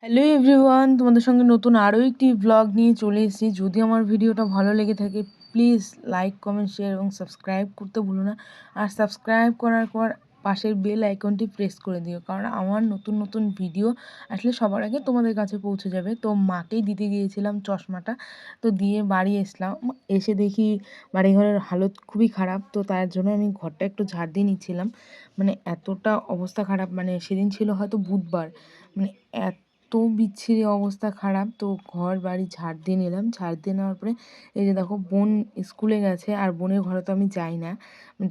Hello everyone, তোমাদের সঙ্গে নতুন আরও একটি ব্লগ নিয়ে চলে এসেছি। যদি আমার ভিডিওটা ভালো লেগে থাকে প্লিজ লাইক, কমেন্ট, শেয়ার এবং সাবস্ক্রাইব করতে ভুলো না। আর সাবস্ক্রাইব করার পর পাশের বেল আইকনটি প্রেস করে দিও, কারণ আমার নতুন নতুন ভিডিও আসলে সবার আগে তোমাদের কাছে পৌঁছে যাবে। তো মাকেই দিতে গিয়েছিলাম চশমাটা, তো দিয়ে বাড়ি এসে দেখি বাড়িঘরের হালত খুবই খারাপ। তো তার জন্য আমি ঘরটা একটু ঝাড় দিয়ে নিচ্ছিলাম। মানে এতটা অবস্থা খারাপ, মানে সেদিন ছিল হয়তো বুধবার, মানে এত বিচ্ছিরি অবস্থা খারাপ। তো ঘর বাড়ি ঝাড় দিয়ে নিলাম। ঝাড় দিয়ে নেওয়ার পরে এই যে দেখো বোন স্কুলে গেছে, আর বোনের ঘরে তো আমি যাই না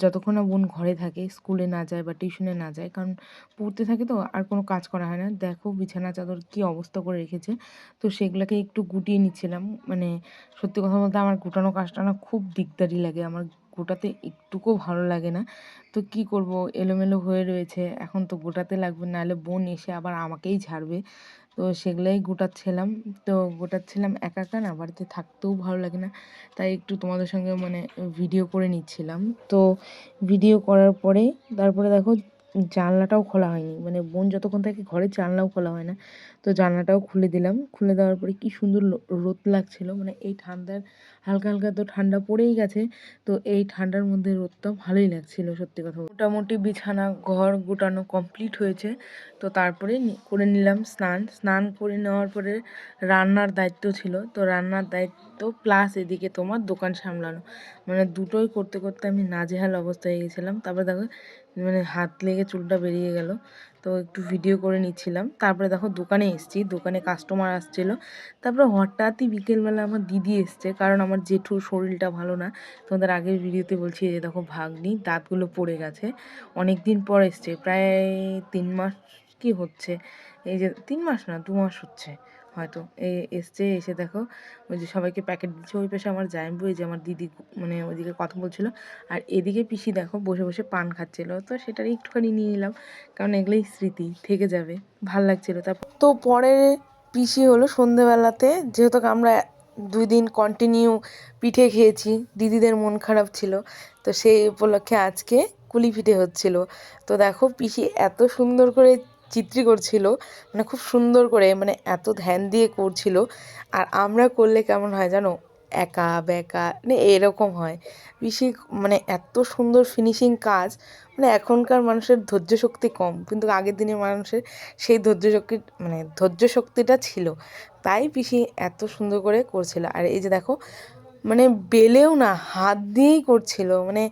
যতক্ষণ না বোন ঘরে থাকে, স্কুলে না যায় বা টিউশনে না যায়, কারণ পড়তে থাকে তো আর কোনো কাজ করা হয় না। দেখো বিছানা চাদর কি অবস্থা করে রেখেছে, তো সেগুলোকে একটু গুটিয়ে নিচ্ছিলাম। মানে সত্যি কথা বলতে আমার গোটানো কাজটা না খুব দিকদারি লাগে, আমার গোটাতে একটুকুও ভালো লাগে না। তো কি করব, এলোমেলো হয়ে রয়েছে, এখন তো গোটাতে লাগবে, নাহলে বোন এসে আবার আমাকেই ঝাড়বে। তো সেগুলাই গোটাচ্ছিলাম। তো গোটাচ্ছিলাম একা একা, না বাড়িতে থাকতেও ভালো লাগে না, তাই একটু তোমাদের সঙ্গে মানে ভিডিও করে নিচ্ছিলাম। তো ভিডিও করার পরে তারপরে দেখো জানলাটাও খোলা হয়নি, মানে বোন যতক্ষণ থাকে ঘরে জানলাও খোলা হয় না। তো জানলাটাও খুলে দিলাম। খুলে দেওয়ার পরে কি সুন্দর রোদ লাগছিল, মানে এই ঠান্ডার হালকা হালকা তো ঠান্ডা পড়েই গেছে, তো এই ঠান্ডার মধ্যে রোদটা ভালোই লাগছিল। সত্যি কথা মোটামুটি বিছানা ঘর গোটানো কমপ্লিট হয়েছে। তো তারপরে করে নিলাম স্নান। স্নান করে নেওয়ার পরে রান্নার দায়িত্ব ছিল, তো রান্নার দায়িত্ব প্লাস এদিকে তোমার দোকান সামলানো, মানে দুটোই করতে করতে আমি নাজেহাল অবস্থা হয়ে গেছিলাম। তারপরে দেখো মানে হাত লেগে চুলটা বেরিয়ে গেল, তো একটু ভিডিও করে নিচ্ছিলাম। তারপরে দেখো দোকানে এসেছি, দোকানে কাস্টমার আসছিলো। তারপরে হঠাৎই বিকেলবেলা আমার দিদি এসছে, কারণ আমার জেঠুর শরীরটা ভালো না। তোমাদের আগের ভিডিওতে বলছি যে দেখো ভাগ্নি দাঁতগুলো পড়ে গেছে, অনেক দিন পর এসছে, প্রায় 3 মাস কি হচ্ছে, এই যে 3 মাস না 2 মাস হচ্ছে হয়তো এসছে। এসে দেখো ওই যে সবাইকে প্যাকেট দিচ্ছে, ওই পাশে আমার জামাইবু, এই যে আমার দিদি মানে ওইদিকে কথা বলছিল, আর এদিকে পিসি দেখো বসে বসে পান খাচ্ছিল। তো সেটারই একটুখানি নিয়ে নিলাম, কারণ এগুলোই স্মৃতি থেকে যাবে, ভাল লাগছিলো। তারপর তো পরে পিসি হলো সন্ধেবেলাতে, যেহেতু আমরা 2 দিন কন্টিনিউ পিঠে খেয়েছি, দিদিদের মন খারাপ ছিল, তো সেই উপলক্ষে আজকে কুলি পিঠে হচ্ছিল। তো দেখো পিসি এত সুন্দর করে চিত্রি করছিল, মানে খুব সুন্দর করে, মানে এত ধ্যান দিয়ে করছিল। আর আমরা করলে কেমন হয় জানো, একা বেকা মানে এরকম হয়। পিসি মানে এত সুন্দর ফিনিশিং কাজ, মানে এখনকার মানুষের ধৈর্য শক্তি কম, কিন্তু আগের দিনের মানুষের সেই ধৈর্য শক্তিটা ছিল, তাই পিসি এত সুন্দর করে করছিল। আর এই যে দেখো মানে বেলেও না, হাত দিয়েই করছিল, মানে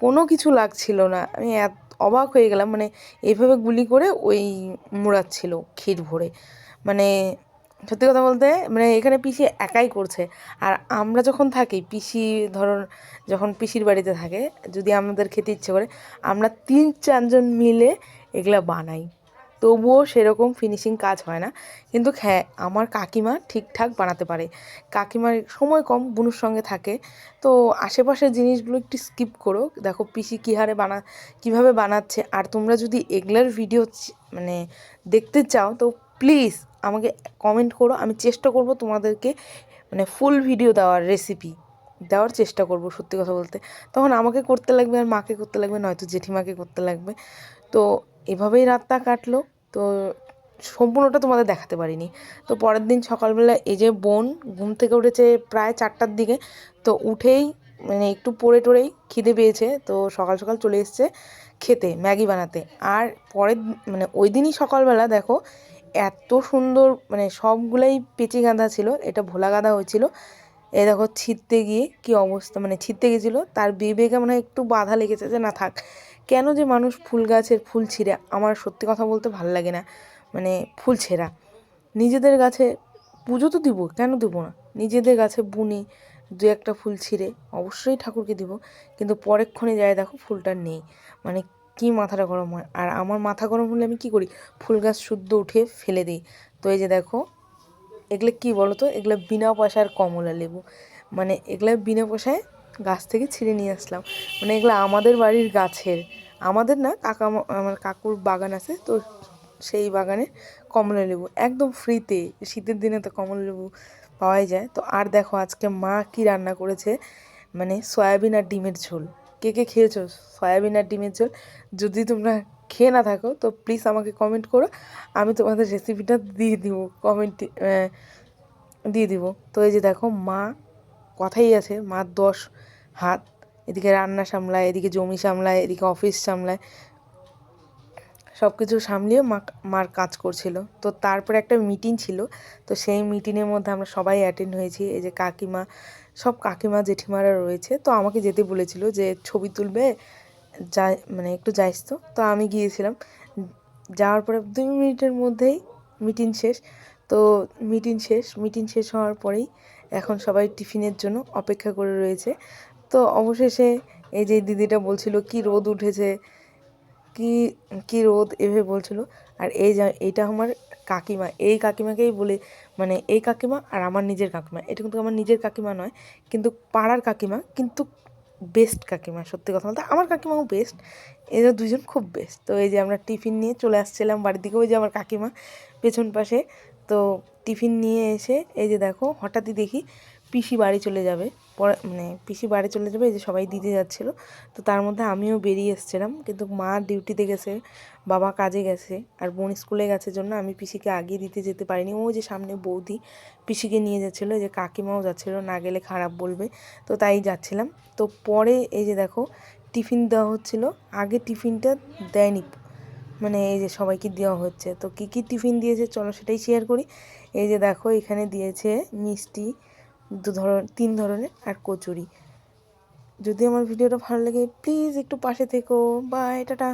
কোনো কিছু লাগছিল না। আমি অবাক হয়ে গেলাম, মানে এইভাবে গুলি করে ওই মুড়াচ্ছিল ক্ষীর ভরে। মানে সত্যি কথা বলতে মানে এখানে পিসি একাই করছে। আর আমরা যখন থাকি, পিসি ধরো যখন পিসির বাড়িতে থাকে, যদি আমাদের খেতে ইচ্ছে করে, আমরা 3-4 জন মিলে এগুলা বানাই, তবুও সেরকম ফিনিশিং কাজ হয় না। কিন্তু হ্যাঁ, আমার কাকিমা ঠিকঠাক বানাতে পারে। কাকিমার সময় কম, বুনুর সঙ্গে থাকে, তো আশেপাশের জিনিসগুলো একটু স্কিপ করো। দেখো পিসি কী হারে কীভাবে বানাচ্ছে। আর তোমরা যদি এগুলার ভিডিও মানে দেখতে চাও, তো প্লিজ আমাকে কমেন্ট করো, আমি চেষ্টা করব তোমাদেরকে মানে ফুল ভিডিও দেওয়ার, রেসিপি দেওয়ার চেষ্টা করব। সত্যি কথা বলতে তখন আমাকে করতে লাগবে, আর মাকে করতে লাগবে, নয়তো জেঠিমাকে করতে লাগবে। তো এভাবেই রাতটা কাটলো। তো সম্পূর্ণটা তোমাদের দেখাতে পারিনি। তো পরের দিন সকালবেলা এই যে বোন ঘুম থেকে উঠেছে প্রায় 4টার দিকে, তো উঠেই মানে একটু পড়ে টড়েই খিদে পেয়েছে, তো সকাল সকাল চলে এসছে খেতে, ম্যাগি বানাতে। আর পরের মানে ওই দিনই সকালবেলা দেখো এত সুন্দর, মানে সবগুলাই পেঁচি গাঁদা ছিল, এটা ভোলা গাঁদা হয়েছিল। এই দেখো ছিঁড়তে গিয়ে কি অবস্থা, মানে ছিঁড়তে গেছিলো, তার বিবেকে মনে হয় একটু বাধা লেগেছে যে না থাক, কেন যে মানুষ ফুল গাছের ফুল ছিঁড়ে, আমার সত্যি কথা বলতে ভালো লাগে না। মানে ফুল ছেঁড়া, নিজেদের গাছে পুজো তো দিব, কেন দেবো না, নিজেদের গাছে বুনি 2-1টা ফুল ছিঁড়ে অবশ্যই ঠাকুরকে দিব, কিন্তু পরেক্ষণে যায় দেখো ফুলটা নেই, মানে কি মাথাটা গরম হয়। আর আমার মাথা গরম হলে আমি কি করি, ফুল গাছ শুদ্ধ উঠে ফেলে দিই। তো এই যে দেখো এগুলো কী বলো তো, এগুলো বিনা পয়সার কমলা লেবু, মানে এগুলো বিনা পয়সায় গাছ থেকে ছিঁড়ে নিয়ে আসলাম। মানে এগুলো আমাদের বাড়ির গাছের, আমাদের না, আমার কাকুর বাগান আছে, তো সেই বাগানে কমলা লেবু একদম ফ্রিতে, শীতের দিনে তো কমলা লেবু পাওয়াই যায়। তো আর দেখো আজকে মা কি রান্না করেছে, মানে সয়াবিন আর ডিমের ঝোল। কে কে খেয়েছো সয়াবিন আর ডিমের ঝোল? যদি তোমরা খেয়ে না থাকো তো প্লিজ আমাকে কমেন্ট করো, আমি তোমাদের রেসিপিটা দিয়ে দিব কমেন্টে, দিয়ে দিব। তো এই যে দেখো মা কথাই আছে, মা 10 হাত, এদিকে রান্না সামলায়, এদিকে জমি সামলায়, এদিকে অফিস সামলায়, সব কিছু সামলিয়ে মার কাজ করছিল। তো তারপরে একটা মিটিং ছিল, তো সেই মিটিংয়ের মধ্যে আমরা সবাই অ্যাটেন্ড হয়েছি। এই যে কাকিমা, সব কাকিমা জেঠিমারা রয়েছে, তো আমাকে যেতে বলেছিল যে ছবি তুলবে, যা মানে একটু যাইস। তো আমি গিয়েছিলাম, যাওয়ার পরে 2 মিনিটের মধ্যেই মিটিং শেষ। তো মিটিং শেষ হওয়ার পরেই এখন সবাই টিফিনের জন্য অপেক্ষা করে রয়েছে। তো অবশেষে এই যে দিদিটা বলছিল কি রোদ উঠেছে, কি কি রোদ এভাবে বলছিল। আর এইটা আমার কাকিমা, এই কাকিমাকেই বলে, মানে এই কাকিমা আর আমার নিজের কাকিমা, এটা কিন্তু আমার নিজের কাকিমা নয়, কিন্তু পাড়ার কাকিমা, কিন্তু বেস্ট কাকিমা। সত্যি কথা বলতে আমার কাকিমাও বেস্ট, এরা দুজন খুব বেস্ট। তো এই যে আমরা টিফিন নিয়ে চলে আসছিলাম বাড়ির দিকে, ওই যে আমার কাকিমা পেছন পাশে। তো টিফিন নিয়ে এসে এই যে দেখো হঠাৎই দেখি পিসি বাড়ি চলে যাবে, মানে পিসি বাড়ি চলে যাবে, এই যে সবাই দিতে যাচ্ছিলো। তো তার মধ্যে আমিও বেরিয়ে এসেছিলাম, কিন্তু মা ডিউটিতে গেছে, বাবা কাজে গেছে, আর বোন স্কুলে গেছে, জন্য আমি পিসিকে আগে দিতে যেতে পারিনি। ওই যে সামনে বৌদি পিসিকে নিয়ে যাচ্ছিলো, এই যে কাকিমাও যাচ্ছিলো, না গেলে খারাপ বলবে, তো তাই যাচ্ছিলাম। তো পরে এই যে দেখো টিফিন দেওয়া হচ্ছিলো, আগে টিফিনটা দেয়নি, মানে এই যে সবাইকে দেওয়া হচ্ছে। তো কী কী টিফিন দিয়েছে চলো সেটাই শেয়ার করি। এই যে দেখো এখানে দিয়েছে মিষ্টি 3 ধরনের আর কচুরি। যদি আমার ভিডিওটা ভালো লাগে প্লিজ একটু পাশে থেকো। Bye, tata.